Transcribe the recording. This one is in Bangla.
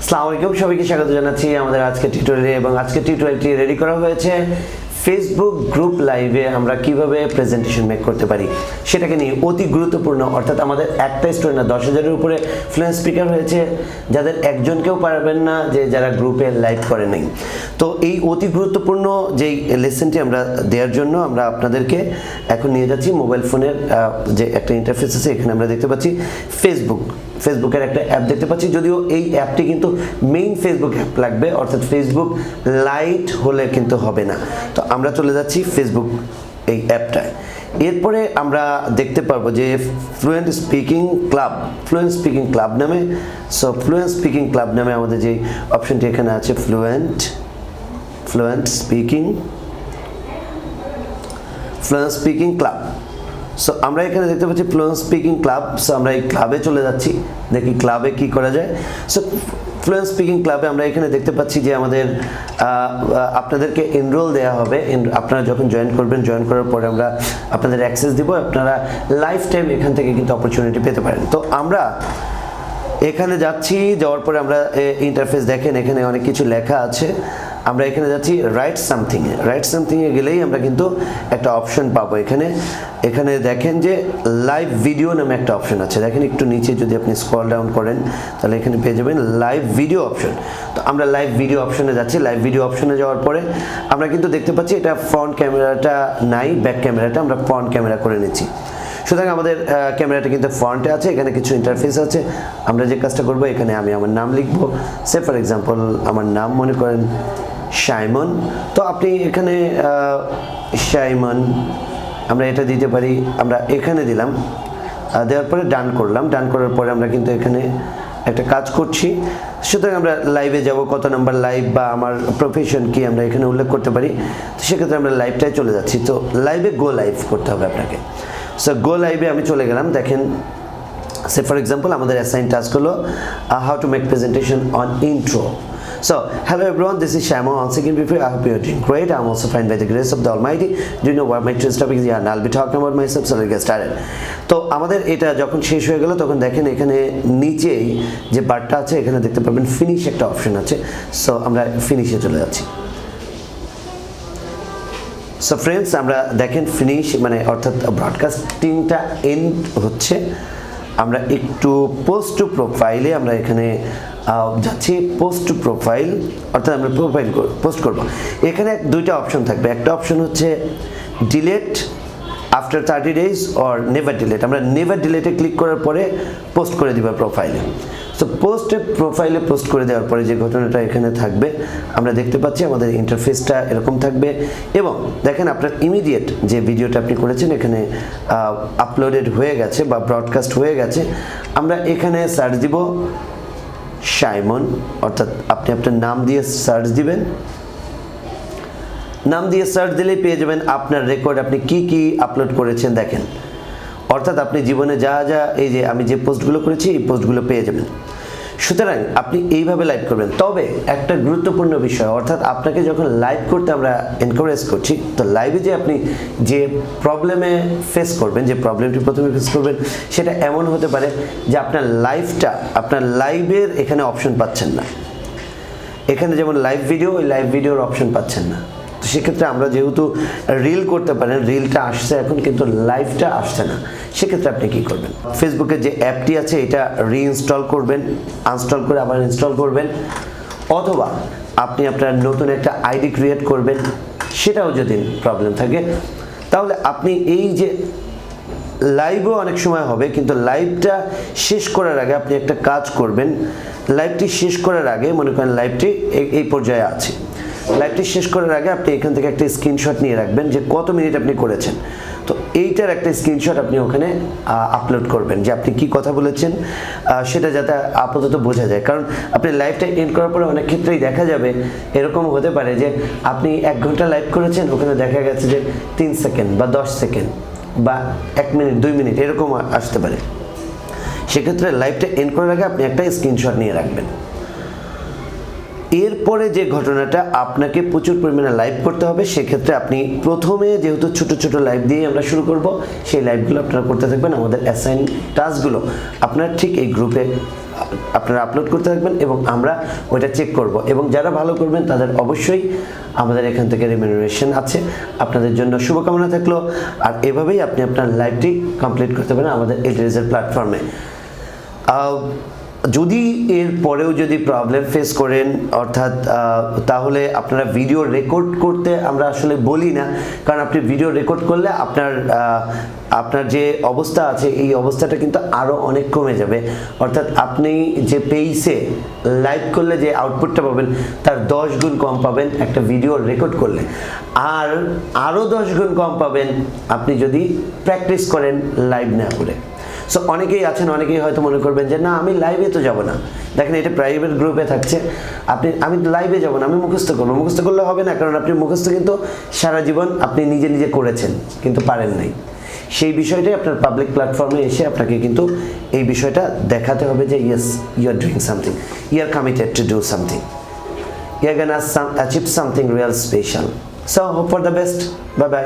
আসসালামু আলাইকুম, সবাইকে স্বাগত জানাচ্ছি আমাদের আজকে টিউটোরিয়ালে। এবং আজকে টিউটোরিয়ালটি রেডি করা হয়েছে ফেসবুক গ্রুপ লাইভে আমরা কিভাবে প্রেজেন্টেশন মেক করতে পারি সেটাকে নিয়ে। অতি গুরুত্বপূর্ণ, অর্থাৎ আমাদের একটা স্টুডেন্ট না 10,000-এর উপরে ফ্লুয়েন্ট স্পিকার হয়েছে, যাদের একজনকেও পারবেন না যে যারা গ্রুপে লাইভ করে নেই। তো এই অতি গুরুত্বপূর্ণ যেই লেসনটি আমরা দেওয়ার জন্য আমরা আপনাদেরকে এখন নিয়ে যাচ্ছি মোবাইল ফোনের যে একটা ইন্টারফেস আছে। এখানে আমরা দেখতে পাচ্ছি ফেসবুকের একটা অ্যাপ দেখতে পাচ্ছি, যদিও এই অ্যাপটি কিন্তু মেইন ফেসবুক অ্যাপ লাগবে, অর্থাৎ ফেসবুক লাইট হলে কিন্তু হবে না। তো আমরা চলে যাচ্ছি ফেসবুক এই অ্যাপটায়। এরপরে আমরা দেখতে পারবো যে ফ্লুয়েন্ট স্পিকিং ক্লাব নামে, সো ফ্লুয়েন্ট স্পিকিং ক্লাব নামে আমাদের যে অপশনটি এখানে আছে ফ্লুয়েন্ট স্পিকিং ক্লাব। সো আমরা এখানে দেখতে পাচ্ছি ফ্লুয়েন্ট স্পিকিং ক্লাব। সো আমরা এই ক্লাবে চলে যাচ্ছি, দেখি ক্লাবে কি করা যায়। সো ফ্লুয়েন্ট স্পিকিং ক্লাবে আমরা এখানে দেখতে পাচ্ছি যে আমাদের আপনাদেরকে এনরোল দেওয়া হবে। আপনারা যখন জয়েন করবেন, জয়েন করার পরে আমরা আপনাদের অ্যাক্সেস দিব, আপনারা লাইফ টাইম এখান থেকে কিন্তু অপরচুনিটি পেতে পারেন। তো আমরা এখানে যাচ্ছি, যাওয়ার পরে আমরা ইন্টারফেস দেখেন এখানে অনেক কিছু লেখা আছে। আমরা এখানে যাচ্ছি রাইট সামথিংয়ে গেলেই আমরা কিন্তু একটা অপশন পাবো। এখানে দেখেন যে লাইভ ভিডিও নামে একটা অপশন আছে। দেখেন একটু নিচে যদি আপনি স্ক্রল ডাউন করেন তাহলে এখানে পেয়ে যাবেন লাইভ ভিডিও অপশন। তো আমরা লাইভ ভিডিও অপশনে যাচ্ছি। লাইভ ভিডিও অপশনে যাওয়ার পরে আমরা কিন্তু দেখতে পাচ্ছি এটা ফ্রন্ট ক্যামেরাটা নাই, ব্যাক ক্যামেরাটা আমরা ফ্রন্ট ক্যামেরা করে নিচ্ছি। সুতরাং আমাদের ক্যামেরাটা কিন্তু ফ্রন্টে আছে, এখানে কিছু ইন্টারফেস আছে। আমরা যে কাজটা করবো, এখানে আমি আমার নাম লিখবো। সে ফর এক্সাম্পল আমার নাম মনে করেন সাইমন। তো আপনি এখানে সাইমন আমরা এটা দিতে পারি। আমরা এখানে দিলাম, দেওয়ার পরে ডান করলাম। ডান করার পরে আমরা কিন্তু এখানে একটা কাজ করছি। সুতরাং আমরা লাইভে যাব, কত নাম্বার লাইভ বা আমার প্রফেশন কি আমরা এখানে উল্লেখ করতে পারি। তো সেক্ষেত্রে আমরা লাইভটায় চলে যাচ্ছি। তো লাইভে গো লাইভ করতে হবে আপনাকে। সো গো লাইভে আমি চলে গেলাম। দেখেন সে ফর এক্সাম্পল আমাদের অ্যাসাইন টাস্ক হলো how to make presentation on intro. So, hello everyone, this is Shamo. Once again before, I hope you are doing great. I'm also fine by the grace of the Almighty. Do you know what my today's topic is? Yeah, and I'll be talking about myself, so let's get started. তো আমাদের এটা যখন শেষ হয়ে গেল তখন দেখেন এখানে নিচেই যে বারটা আছে এখানে দেখতে পাবেন ফিনিশ একটা অপশন আছে। সো আমরা ফিনিশে চলে যাচ্ছি। সো ফ্রেন্ডস, আমরা দেখেন ফিনিশ মানে অর্থাৎ ব্রডকাস্টিংটা এন্ড হচ্ছে। আমরা একটু পোস্ট টু প্রোফাইলে আমরা এখানে যাচ্ছি। পোস্ট টু প্রোফাইল অর্থাৎ আমরা প্রোফাইল পোস্ট করব। এখানে দুইটা অপশন থাকবে। একটা অপশন হচ্ছে delete after 30 days or never delete. আমরা নেভার ডিলেটে ক্লিক করার পরে পোস্ট করে দিব প্রোফাইলে। সো প্রোফাইলে পোস্ট করে দেওয়ার পরে যে ঘটনাটা এখানে থাকবে আমরা দেখতে পাচ্ছি আমাদের ইন্টারফেসটা এরকম থাকবে। এবং দেখেন আপনার ইমিডিয়েট যে ভিডিওটা আপনি করেছেন এখানে আপলোডেড হয়ে গেছে বা ব্রডকাস্ট হয়ে গেছে। আমরা এখানে সার্চ দিব সাইমন, অর্থাৎ আপনি আপনার নাম দিয়ে সার্চ দিবেন। নাম দিয়ে সার্চ দিলেই পেয়ে যাবেন আপনার রেকর্ড, আপনি কি আপলোড করেছেন দেখেন। অর্থাৎ আপনি জীবনে যা এই যে আমি যে পোস্টগুলো করেছি এই পোস্টগুলো পেয়ে যাবেন। সুতরাং আপনি এইভাবে লাইভ করবেন। তবে একটা গুরুত্বপূর্ণ বিষয়, অর্থাৎ আপনাকে যখন লাইভ করতে আমরা এনকারেজ করছি, তো লাইভে যে আপনি যে প্রবলেমে ফেস করবেন, যে প্রবলেমটি প্রথমে ফেস করবেন সেটা এমন হতে পারে যে আপনার লাইভের এখানে অপশন পাচ্ছেন না। এখানে যেমন লাইভ ভিডিও, ওই লাইভ ভিডিওর অপশন পাচ্ছেন না। তো সেক্ষেত্রে আমরা যেহেতু রিল করতে পারেন, রিলটা আসছে এখন কিন্তু লাইভটা আসছে না। সেক্ষেত্রে আপনি কি করবেন, ফেসবুকের যে অ্যাপটি আছে এটা রিইনস্টল করবেন, আনস্টল করে আবার ইনস্টল করবেন, অথবা আপনি আপনার নতুন একটা আইডি ক্রিয়েট করবেন। সেটাও যদি প্রবলেম থাকে তাহলে আপনি এই যে লাইভও অনেক সময় হবে, কিন্তু লাইভটা শেষ করার আগে আপনি একটা কাজ করবেন। লাইভটি শেষ করার আগে মনে করেন লাইভটি এই পর্যায়ে আছে, লাইভটি শেষ করার আগে আপনি এখান থেকে একটা স্ক্রিনশট নিয়ে রাখবেন যে কত মিনিট আপনি করেছেন। তো এইটার একটা স্ক্রিনশট আপনি ওখানে আপলোড করবেন যে আপনি কি কথা বলেছেন, সেটা যাতে আপাতত বোঝা যায়। কারণ আপনি লাইভটা এন্ড করার পরে অনেক ক্ষেত্রেই দেখা যাবে, এরকম হতে পারে যে আপনি 1 ঘন্টা লাইভ করেছেন, ওখানে দেখা গেছে যে 3 সেকেন্ড বা 10 সেকেন্ড বা 1 মিনিট 2 মিনিট এরকম আসতে পারে। সেক্ষেত্রে লাইভটা এন্ড করার আগে আপনি একটা স্ক্রিনশট নিয়ে রাখবেন। এরপরে যে ঘটনাটা আপনাকে প্রচুর পরিমাণে লাইভ করতে হবে, সেক্ষেত্রে আপনি প্রথমে যেহেতু ছোট লাইভ দিয়ে আমরা শুরু করব, সেই লাইভগুলো আপনারা করতে থাকবেন। আমাদের অ্যাসাইন টাস্কগুলো আপনারা ঠিক এই গ্রুপে আপনারা আপলোড করতে থাকবেন এবং আমরা ওইটা চেক করব এবং যারা ভালো করবেন তাদের অবশ্যই আমাদের এখান থেকে রেমিনারেশন আছে। আপনাদের জন্য শুভকামনা থাকলো। আর এভাবেই আপনি আপনার লাইফটি কমপ্লিট করতে পারেন আমাদের এলটিএসের প্ল্যাটফর্মে। যদি এর পরেও যদি প্রবলেম ফেস করেন অর্থাৎ তাহলে আপনারা ভিডিও রেকর্ড করতে আমরা আসলে বলি না, কারণ আপনি ভিডিও রেকর্ড করলে আপনার যে অবস্থা আছে এই অবস্থাটা কিন্তু আরও অনেক কমে যাবে। অর্থাৎ আপনি যে পেইসে লাইভ করলে যে আউটপুটটা পাবেন তার 10 গুণ কম পাবেন একটা ভিডিও রেকর্ড করলে, আর আরও 10 গুণ কম পাবেন আপনি যদি প্র্যাকটিস করেন লাইভ না করে। সো অনেকেই আছেন, অনেকেই হয়তো মনে করবেন যে না আমি লাইভে তো যাব না, দেখেন এটা প্রাইভেট গ্রুপে থাকছে, আমি লাইভে যাব না, আমি মুখস্থ করবো। মুখস্থ করলে হবে না, কারণ আপনি মুখস্থ কিন্তু সারা জীবন আপনি নিজে নিজে করেছেন কিন্তু পারেন নাই। সেই বিষয়টাই আপনার পাবলিক প্ল্যাটফর্মে এসে আপনাকে কিন্তু এই বিষয়টা দেখাতে হবে যে yes you are doing something, you are committed to do something, you are gonna achieve something real special. So hope for the best, bye by.